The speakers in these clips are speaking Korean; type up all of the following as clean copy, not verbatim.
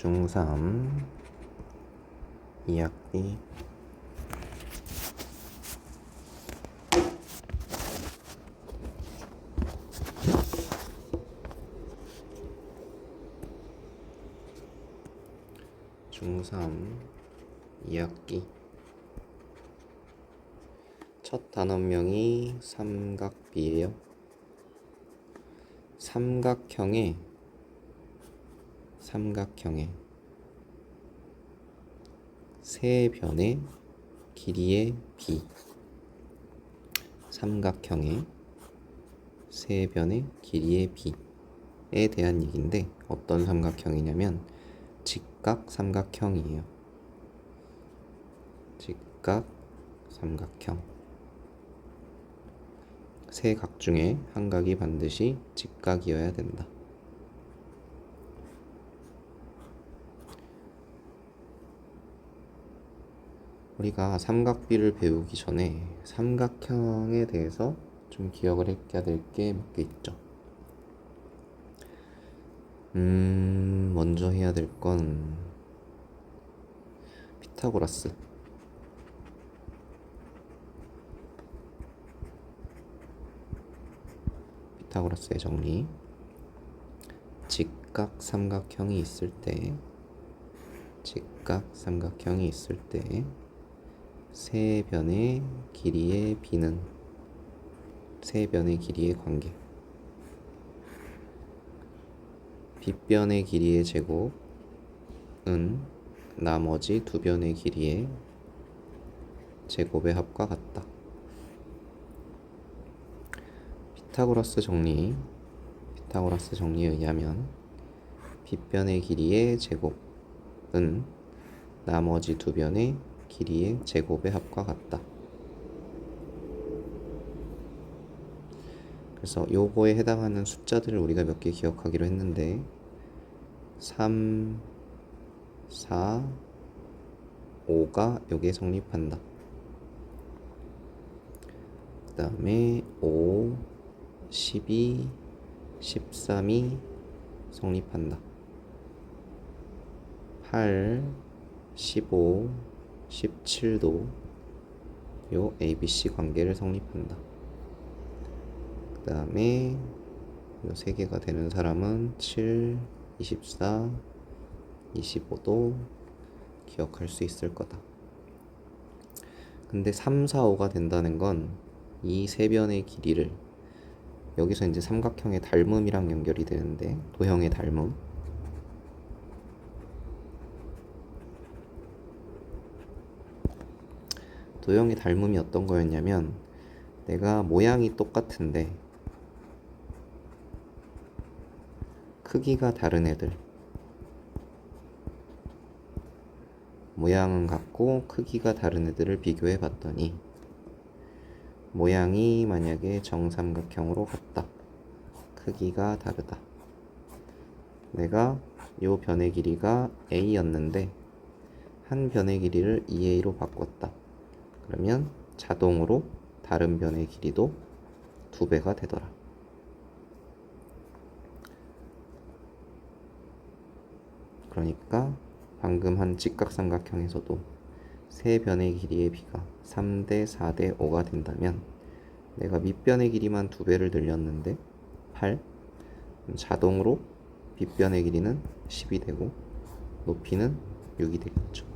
중3 2학기 중3 2학기 첫 단원명이 삼각비예요. 삼각형의 세 변의 길이의 비. 삼각형의 세 변의 길이의 비에 대한 얘기인데, 어떤 삼각형이냐면 직각 삼각형이에요. 직각 삼각형. 세 각 중에 한 각이 반드시 직각이어야 된다. 우리가 삼각비를 배우기 전에 삼각형에 대해서 좀 기억을 해야 될 게 몇 개 있죠. 먼저 해야 될 건 피타고라스의 정리. 직각 삼각형이 있을 때 세 변의 길이의 비는 세 변의 길이의 관계. 빗변의 길이의 제곱은 나머지 두 변의 길이의 제곱의 합과 같다. 피타고라스 정리에 의하면 빗변의 길이의 제곱은 나머지 두 변의 길이의 제곱의 합과 같다. 그래서 요거에 해당하는 숫자들을 우리가 몇 개 기억하기로 했는데 3, 4, 5가 여기에 성립한다. 그 다음에 5, 12, 13이 성립한다. 8, 15, 17도 요 ABC 관계를 성립한다. 그 다음에 요 세 개가 되는 사람은 7, 24, 25도 기억할 수 있을 거다. 근데 3, 4, 5가 된다는 건 이 세 변의 길이를 여기서 이제 삼각형의 닮음이랑 연결이 되는데, 도형의 닮음. 도형의 닮음이 어떤 거였냐면, 내가 모양이 똑같은데 크기가 다른 애들, 모양은 같고 크기가 다른 애들을 비교해 봤더니 모양이 만약에 정삼각형으로 같다. 크기가 다르다. 내가 요 변의 길이가 A였는데 한 변의 길이를 2A로 바꿨다. 그러면 자동으로 다른 변의 길이도 2배가 되더라. 그러니까 방금 한 직각삼각형에서도 세 변의 길이의 비가 3대 4대 5가 된다면 내가 밑변의 길이만 2배를 늘렸는데 8, 자동으로 빗변의 길이는 10이 되고 높이는 6이 되겠죠.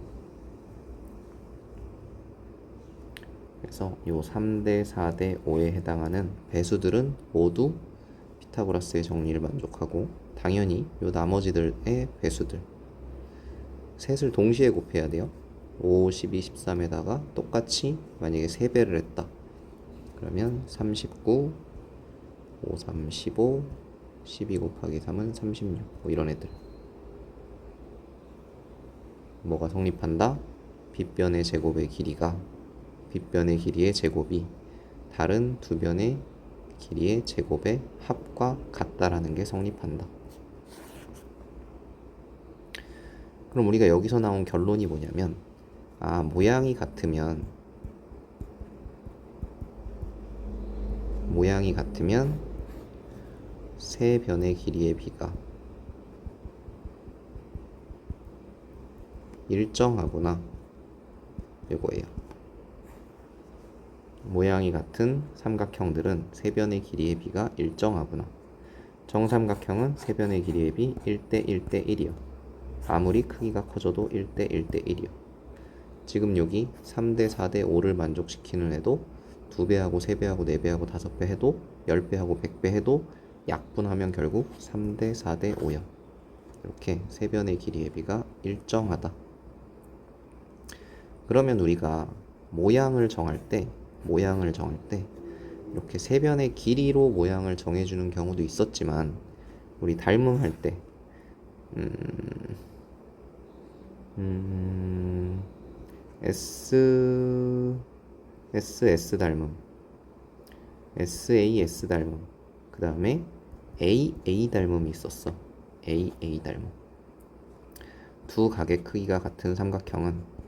그래서 요 3대 4대 5에 해당하는 배수들은 모두 피타고라스의 정리를 만족하고, 당연히 요 나머지들의 배수들 셋을 동시에 곱해야 돼요. 5, 12, 13에다가 똑같이 만약에 3배를 했다. 그러면 39, 5, 3, 15, 12 곱하기 3은 36, 뭐 이런 애들. 뭐가 성립한다? 빗변의 길이의 제곱이 다른 두 변의 길이의 제곱의 합과 같다라는 게 성립한다. 그럼 우리가 여기서 나온 결론이 뭐냐면, 모양이 같으면 세 변의 길이의 비가 일정하구나. 이거예요. 모양이 같은 삼각형들은 세변의 길이의 비가 일정하구나. 정삼각형은 세변의 길이의 비 1대 1대 1이요. 아무리 크기가 커져도 1대 1대 1이요. 지금 여기 3대 4대 5를 만족시키는 애도 2배하고 3배하고 4배하고 5배 해도 10배하고 100배 해도 약분하면 결국 3대 4대 5요. 이렇게 세변의 길이의 비가 일정하다. 그러면 우리가 모양을 정할 때 이렇게 세변의 길이로 모양을 정해주는 경우도 있었지만 우리 닮음 할 때 S 닮음, SAS 닮음, 그 다음에 AA 닮음이 있었어. AA 닮음. 두 각의 크기가 같은 삼각형은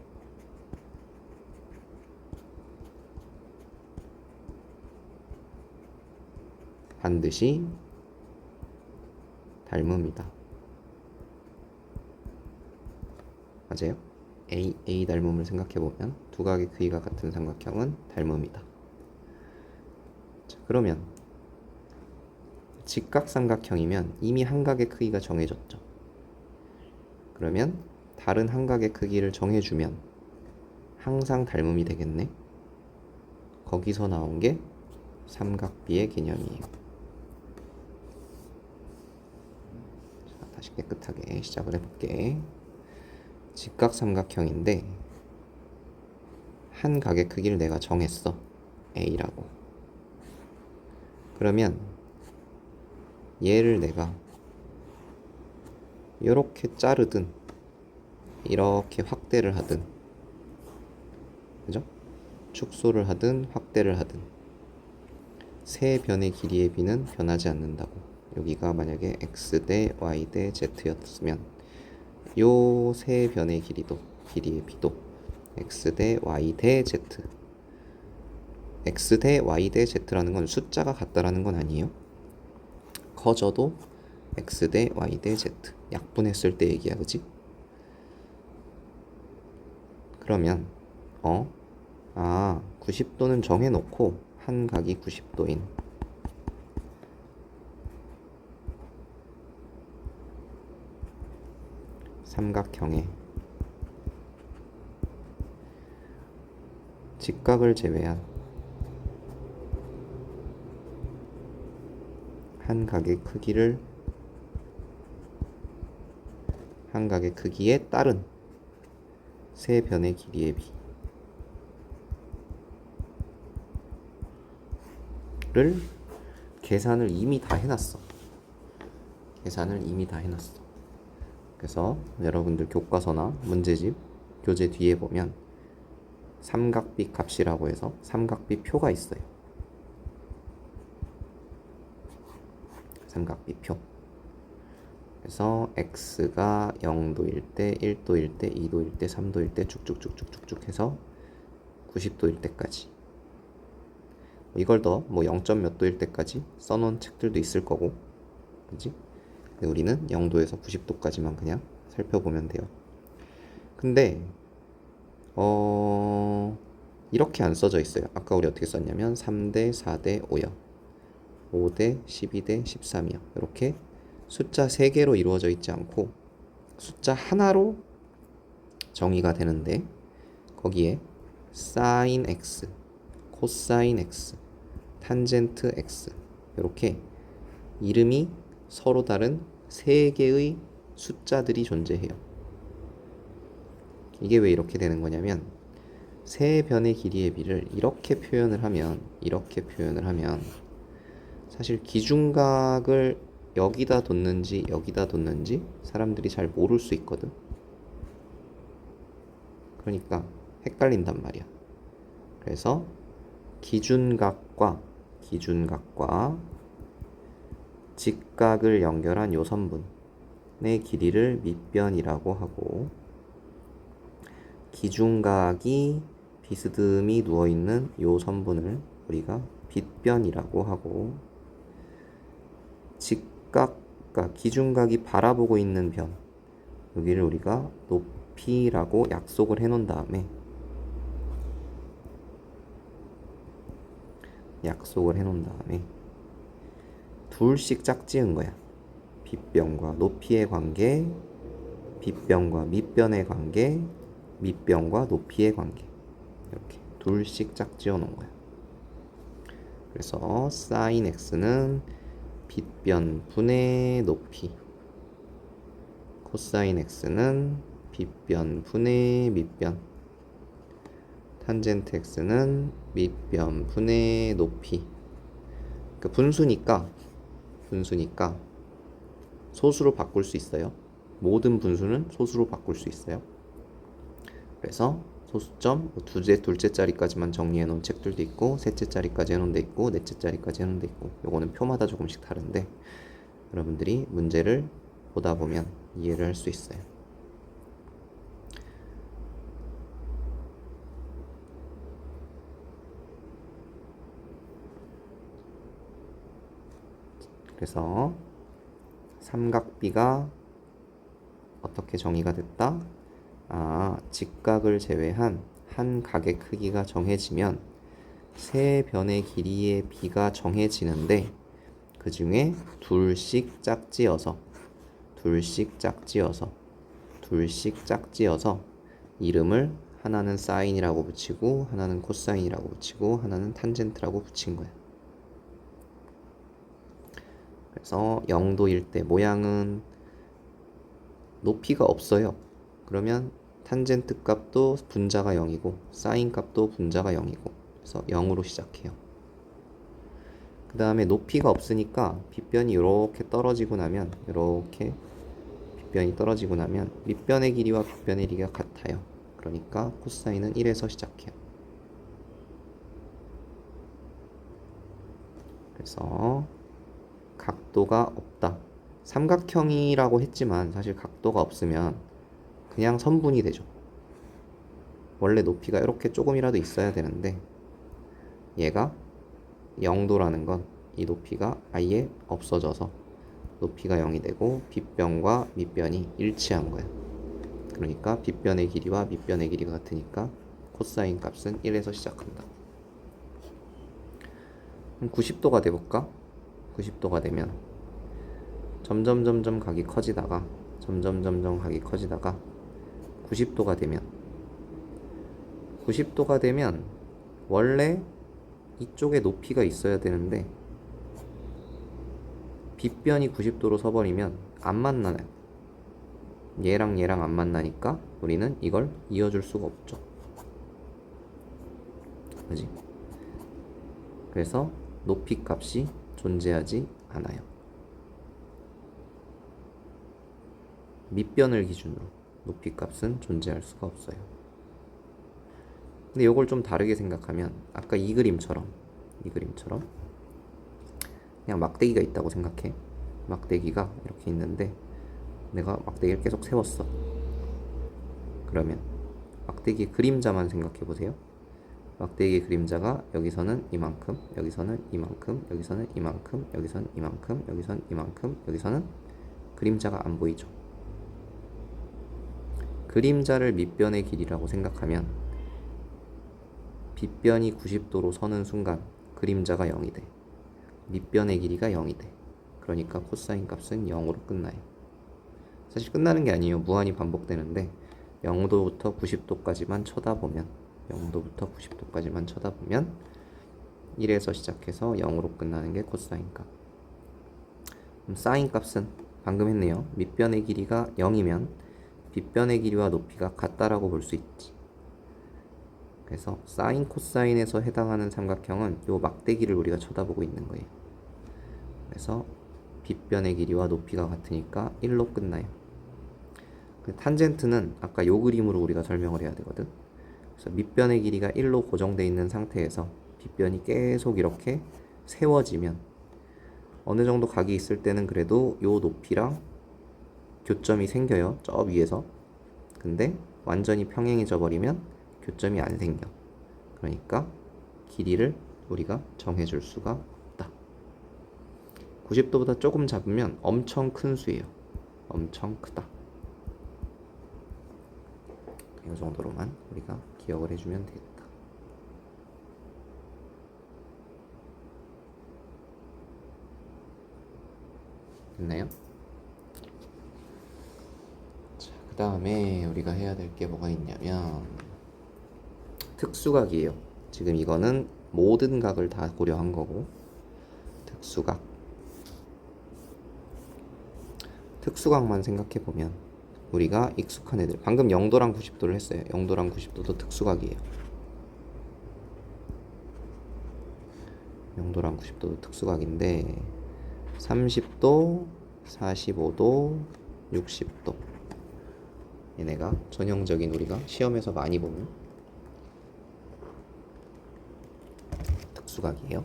반드시 닮음이다. 맞아요? AA 닮음을 생각해보면 두 각의 크기가 같은 삼각형은 닮음이다. 자, 그러면 직각삼각형이면 이미 한 각의 크기가 정해졌죠. 그러면 다른 한 각의 크기를 정해주면 항상 닮음이 되겠네. 거기서 나온 게 삼각비의 개념이에요. 자, 다시 깨끗하게 시작을 해볼게. 직각삼각형인데 한 각의 크기를 내가 정했어. A라고. 그러면 얘를 내가 이렇게 자르든 이렇게 확대를 하든, 그죠? 축소를 하든 확대를 하든 세 변의 길이의 비는 변하지 않는다고. 여기가 만약에 x 대 y 대 z였으면 요 세 변의 길이의 비도 x 대 y 대 z, x 대 y 대 z라는 건 숫자가 같다라는 건 아니에요. 커져도 x 대 y 대 z, 약분했을 때 얘기야, 그지? 그러면 90도는 정해놓고 한 각이 90도인 삼각형의 직각을 제외한 한 각의 크기에 따른 세 변의 길이의 비를 계산을 이미 다 해놨어. 그래서 여러분들 교과서나 문제집, 교재 뒤에 보면 삼각비 값이라고 해서 삼각비 표가 있어요. 삼각비 표. 그래서 x가 0도일 때, 1도일 때, 2도일 때, 3도일 때 쭉쭉쭉쭉쭉 해서 90도일 때까지. 이걸 더 뭐 0. 몇 도일 때까지 써놓은 책들도 있을 거고, 그지? 근데 우리는 0도에서 90도까지만 그냥 살펴보면 돼요. 근데 이렇게 안 써져 있어요. 아까 우리 어떻게 썼냐면 3대 4대 5요. 5대 12대 13이요. 이렇게 숫자 3개로 이루어져 있지 않고 숫자 하나로 정의가 되는데 거기에 sin x, 코사인 x, 탄젠트 x 이렇게 이름이 서로 다른 3개의 숫자들이 존재해요. 이게 왜 이렇게 되는 거냐면 세 변의 길이의 비를 이렇게 표현을 하면 사실 기준각을 여기다 뒀는지 여기다 뒀는지 사람들이 잘 모를 수 있거든. 그러니까 헷갈린단 말이야. 그래서 기준각과 직각을 연결한 요 선분의 길이를 밑변이라고 하고, 기준각이 비스듬히 누워있는 요 선분을 우리가 빗변이라고 하고, 직각과 기준각이 바라보고 있는 변, 여기를 우리가 P라고 약속을 해놓은 다음에 둘씩 짝지은 거야. 빗변과 높이의 관계, 빗변과 밑변의 관계, 밑변과 높이의 관계. 이렇게 둘씩 짝지어 놓은 거야. 그래서 sin x는 빗변 분의 높이, 코사인 x는 빗변 분의 밑변, 탄젠트 x는 밑변 분의 높이. 그러니까 분수니까 소수로 바꿀 수 있어요. 모든 분수는 소수로 바꿀 수 있어요. 그래서 소수점 둘째 자리까지만 정리해 놓은 책들도 있고, 셋째 자리까지 해놓은 데 있고, 넷째 자리까지 해놓은 데 있고, 요거는 표마다 조금씩 다른데 여러분들이 문제를 보다 보면 이해를 할 수 있어요. 그래서 삼각비가 어떻게 정의가 됐다? 직각을 제외한 한 각의 크기가 정해지면 세 변의 길이의 비가 정해지는데, 그 중에 둘씩 짝지어서 이름을 하나는 사인이라고 붙이고, 하나는 코사인이라고 붙이고, 하나는 탄젠트라고 붙인 거야. 그래서 0도일 때 모양은 높이가 없어요. 그러면 탄젠트 값도 분자가 0이고 사인 값도 분자가 0이고, 그래서 0으로 시작해요. 그 다음에 높이가 없으니까 빗변이 이렇게 떨어지고 나면 밑변의 길이와 빗변의 길이가 같아요. 그러니까 코사인은 1에서 시작해요. 그래서 각도가 없다. 삼각형이라고 했지만 사실 각도가 없으면 그냥 선분이 되죠. 원래 높이가 이렇게 조금이라도 있어야 되는데 얘가 0도라는 건 이 높이가 아예 없어져서 높이가 0이 되고 빗변과 밑변이 일치한 거야. 그러니까 빗변의 길이와 밑변의 길이가 같으니까 코사인 값은 1에서 시작한다. 그럼 90도가 돼볼까? 90도가 되면 점점 각이 커지다가 90도가 되면 원래 이쪽에 높이가 있어야 되는데 빗변이 90도로 서버리면 안 만나요. 얘랑 안 만나니까 우리는 이걸 이어줄 수가 없죠. 그지? 그래서 높이 값이 존재하지 않아요. 밑변을 기준으로 높이 값은 존재할 수가 없어요. 근데 이걸 좀 다르게 생각하면 아까 이 그림처럼 그냥 막대기가 있다고 생각해. 막대기가 이렇게 있는데 내가 막대기를 계속 세웠어. 그러면 막대기 그림자만 생각해 보세요. 막대기 그림자가 여기서는 이만큼, 여기서는 이만큼, 여기서는 이만큼, 여기서는 이만큼, 여기서는 이만큼, 여기서는 그림자가 안 보이죠. 그림자를 밑변의 길이라고 생각하면 빗변이 90도로 서는 순간 그림자가 0이 돼. 밑변의 길이가 0이 돼. 그러니까 코사인 값은 0으로 끝나요. 사실 끝나는 게 아니에요. 무한히 반복되는데 0도부터 90도까지만 쳐다보면 1에서 시작해서 0으로 끝나는 게 코사인 값. 그럼 사인 값은 방금 했네요. 밑변의 길이가 0이면 빗변의 길이와 높이가 같다라고 볼 수 있지. 그래서 사인 코사인에서 해당하는 삼각형은 요 막대기를 우리가 쳐다보고 있는 거예요. 그래서 빗변의 길이와 높이가 같으니까 1로 끝나요. 탄젠트는 아까 요 그림으로 우리가 설명을 해야 되거든. 그래서 밑변의 길이가 1로 고정되어 있는 상태에서 빗변이 계속 이렇게 세워지면 어느 정도 각이 있을 때는 그래도 요 높이랑 교점이 생겨요. 저 위에서. 근데 완전히 평행해져 버리면 교점이 안 생겨. 그러니까 길이를 우리가 정해줄 수가 없다. 90도보다 조금 작으면 엄청 큰 수예요. 엄청 크다. 이 정도로만 우리가 기억을 해주면 되겠다. 됐나요? 자, 그 다음에 우리가 해야 될 게 뭐가 있냐면 특수각이에요. 지금 이거는 모든 각을 다 고려한 거고, 특수각만 생각해 보면 우리가 익숙한 애들, 방금 0도랑 90도를 했어요. 0도랑 90도도 특수각이에요. 0도랑 90도도 특수각인데 30도, 45도, 60도, 얘네가 전형적인 우리가 시험에서 많이 보는 특수각이에요.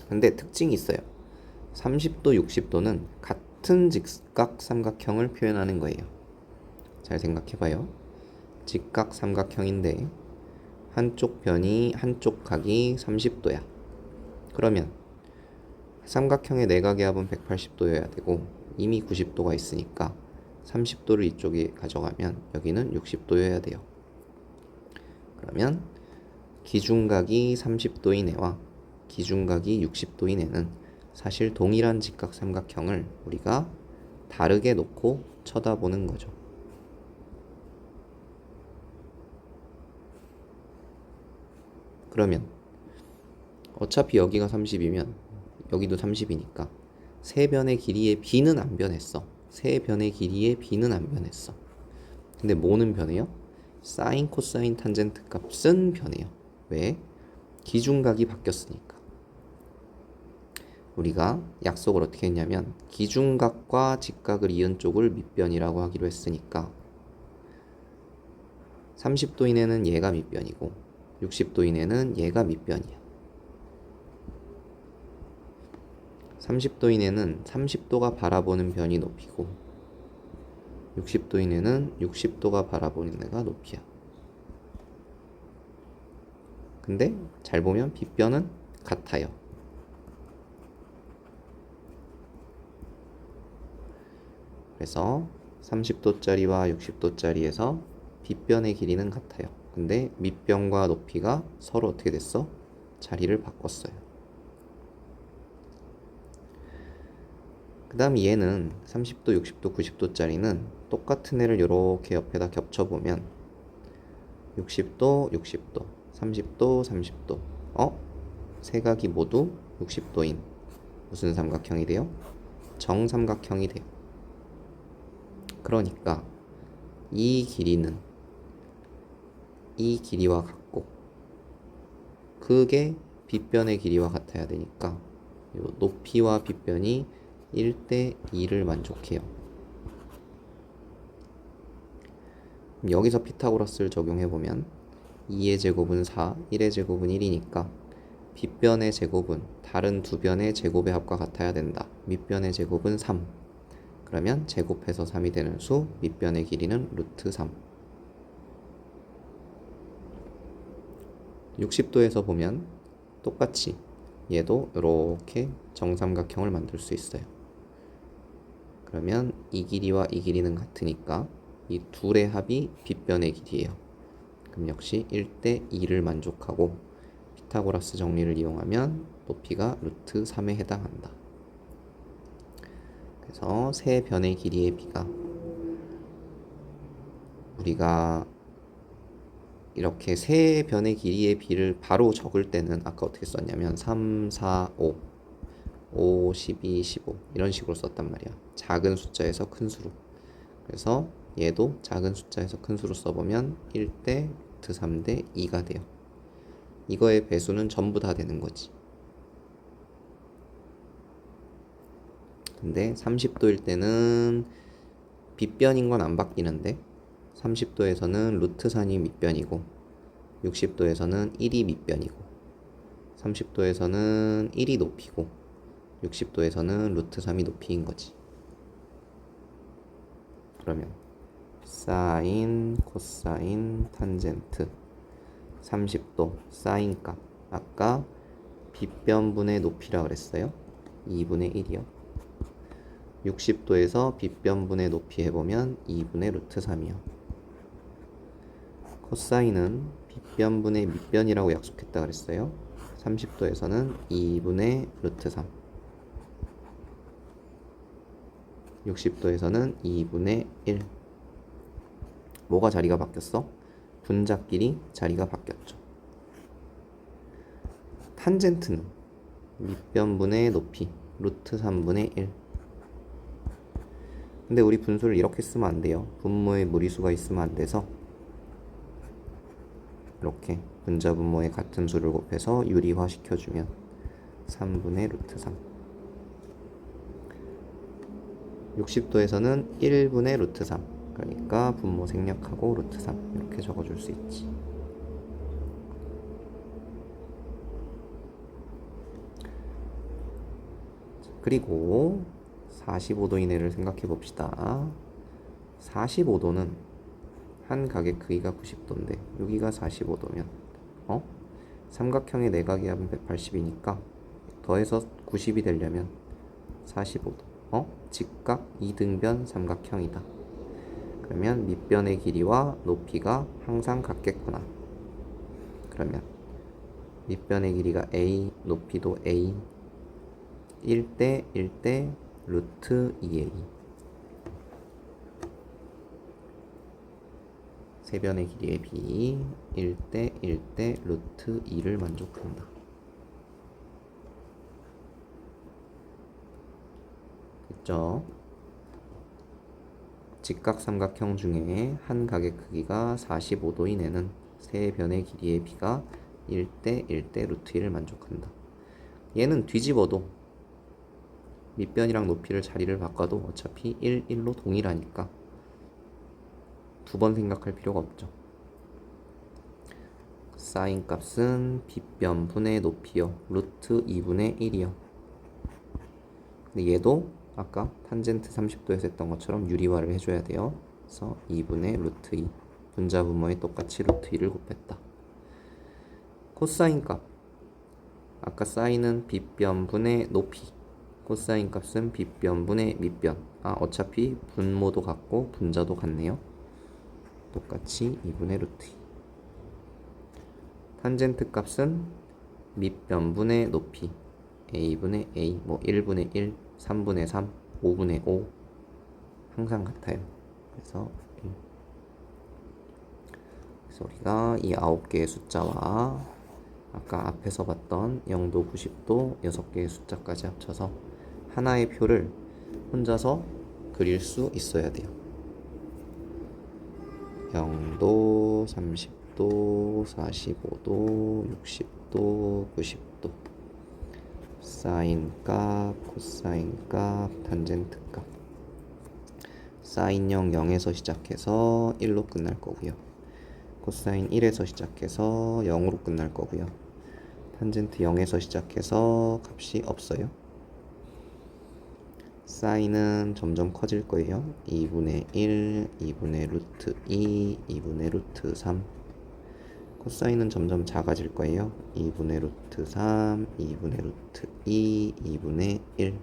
근데 특징이 있어요. 30도, 60도는 같은 직각 삼각형을 표현하는 거예요. 잘 생각해봐요. 직각 삼각형인데 한쪽 각이 30도야. 그러면 삼각형의 내각의 합은 180도여야 되고 이미 90도가 있으니까 30도를 이쪽에 가져가면 여기는 60도여야 돼요. 그러면 기준각이 30도인 애와 기준각이 60도인 애는 사실 동일한 직각 삼각형을 우리가 다르게 놓고 쳐다보는 거죠. 그러면 어차피 여기가 30이면 여기도 30이니까 세 변의 길이의 b는 안 변했어. 세 변의 길이의 b는 안 변했어. 근데 뭐는 변해요? 사인, 코사인, 탄젠트 값은 변해요. 왜? 기준각이 바뀌었으니까. 우리가 약속을 어떻게 했냐면 기준각과 직각을 이은 쪽을 밑변이라고 하기로 했으니까 30도 이내는 얘가 밑변이고 60도 이내는 얘가 밑변이야. 30도 이내는 30도가 바라보는 변이 높이고 60도 이내는 60도가 바라보는 애가 높이야. 근데 잘 보면 빗변은 같아요. 그래서 30도짜리와 60도짜리에서 빗변의 길이는 같아요. 근데 밑변과 높이가 서로 어떻게 됐어? 자리를 바꿨어요. 그 다음 얘는 30도, 60도, 90도짜리는 똑같은 애를 이렇게 옆에다 겹쳐보면 60도, 60도, 30도, 30도, 세 각이 모두 60도인 무슨 삼각형이 돼요? 정삼각형이 돼요. 그러니까 이 길이는 이 길이와 같고 그게 빗변의 길이와 같아야 되니까 이 높이와 빗변이 1대 2를 만족해요. 여기서 피타고라스를 적용해보면 2의 제곱은 4, 1의 제곱은 1이니까 빗변의 제곱은 다른 두 변의 제곱의 합과 같아야 된다. 밑변의 제곱은 3. 그러면 제곱해서 3이 되는 수, 밑변의 길이는 루트 3. 60도에서 보면 똑같이 얘도 이렇게 정삼각형을 만들 수 있어요. 그러면 이 길이와 이 길이는 같으니까 이 둘의 합이 빗변의 길이에요. 그럼 역시 1대 2를 만족하고 피타고라스 정리를 이용하면 높이가 루트 3에 해당한다. 그래서 세 변의 길이의 b가 우리가 이렇게 세 변의 길이의 b를 바로 적을 때는 아까 어떻게 썼냐면 3, 4, 5, 5, 12, 15 이런 식으로 썼단 말이야. 작은 숫자에서 큰 수로. 그래서 얘도 작은 숫자에서 큰 수로 써보면 1대 루트 3대 2가 돼요. 이거의 배수는 전부 다 되는 거지. 근데 30도일 때는 빗변인 건 안 바뀌는데 30도에서는 루트 3이 밑변이고 60도에서는 1이 밑변이고 30도에서는 1이 높이고 60도에서는 루트 3이 높이인 거지. 그러면 사인, 코사인, 탄젠트 30도 사인 값 아까 빗변분의 높이라 그랬어요. 2분의 1이요. 60도에서 빗변분의 높이 해보면 2분의 루트 3이요. 코사인은 빗변분의 밑변이라고 약속했다 그랬어요. 30도에서는 2분의 루트 3, 60도에서는 2분의 1. 뭐가 자리가 바뀌었어? 분자끼리 자리가 바뀌었죠. 탄젠트는 밑변분의 높이 루트 3분의 1. 근데 우리 분수를 이렇게 쓰면 안 돼요. 분모에 무리수가 있으면 안 돼서 이렇게 분자 분모의 같은 수를 곱해서 유리화 시켜주면 3분의 루트 3. 60도에서는 1분의 루트 3. 그러니까 분모 생략하고 루트 3 이렇게 적어줄 수 있지. 그리고 45도 이내를 생각해 봅시다. 45도는 한 각의 크기가 90도인데 여기가 45도면 삼각형의 내각이 하면 180이니까 더해서 90이 되려면 45도. 직각 이등변 삼각형이다. 그러면 밑변의 길이와 높이가 항상 같겠구나. 그러면 밑변의 길이가 A, 높이도 A, 1대 1대 루트 2A. 세변의 길이의 B 1대 1대 루트 2를 만족한다. 됐죠? 직각삼각형 중에 한 각의 크기가 45도 이내는 세 변의 길이의 b가 1대 1대 루트 2를 만족한다. 얘는 뒤집어도 밑변이랑 높이를 자리를 바꿔도 어차피 1, 1로 동일하니까 두 번 생각할 필요가 없죠. 사인 값은 빗변분의 높이요 루트 2분의 1이요. 근데 얘도 아까 탄젠트 30도에서 했던 것처럼 유리화를 해줘야 돼요. 그래서 2분의 루트 2 분자 분모에 똑같이 루트 2를 곱했다. 코사인 값 아까 사인은 빗변분의 높이, 코사인 값은 빗변분의 밑변. 어차피 분모도 같고 분자도 같네요. 똑같이 2분의 루트 2. 탄젠트 값은 밑변분의 높이 a분의 a, 1분의 1, 3분의 3, 5분의 5 항상 같아요. 그래서 우리가 이 9개의 숫자와 아까 앞에서 봤던 0도, 90도 6개의 숫자까지 합쳐서 하나의 표를 혼자서 그릴 수 있어야 돼요. 0도, 30도, 45도, 60도, 90도, 사인 값, 코사인 값, 탄젠트 값. 사인형 0에서 시작해서 1로 끝날 거고요. 코사인 1에서 시작해서 0으로 끝날 거고요. 탄젠트 0에서 시작해서 값이 없어요. 사인은 점점 커질 거예요. 2분의 1, 2분의 루트 2, 2분의 루트 3. 코사인은 점점 작아질 거예요. 2분의 루트 3, 2분의 루트 2, 2분의 1.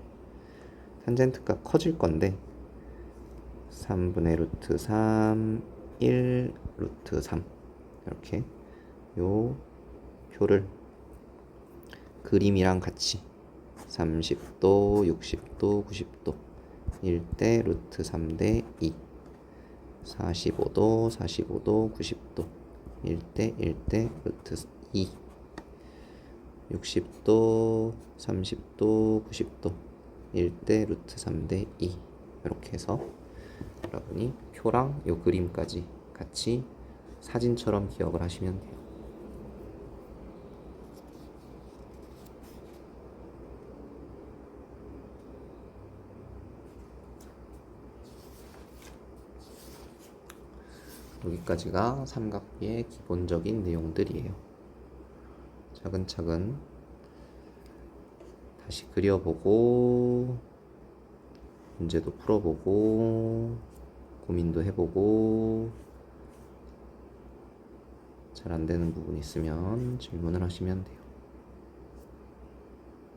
탄젠트가 커질 건데 3분의 루트 3, 1 루트 3. 이렇게 요 표를 그림이랑 같이 30도, 60도, 90도 1대 루트 3대 2, 45도, 45도, 90도 1대 1대 루트 2, 60도, 30도, 90도 1대 루트 3대 2. 이렇게 해서 여러분이 표랑 요 그림까지 같이 사진처럼 기억을 하시면 돼요. 여기까지가 삼각비의 기본적인 내용들이에요. 차근차근 다시 그려보고 문제도 풀어보고 고민도 해보고 잘 안되는 부분 있으면 질문을 하시면 돼요.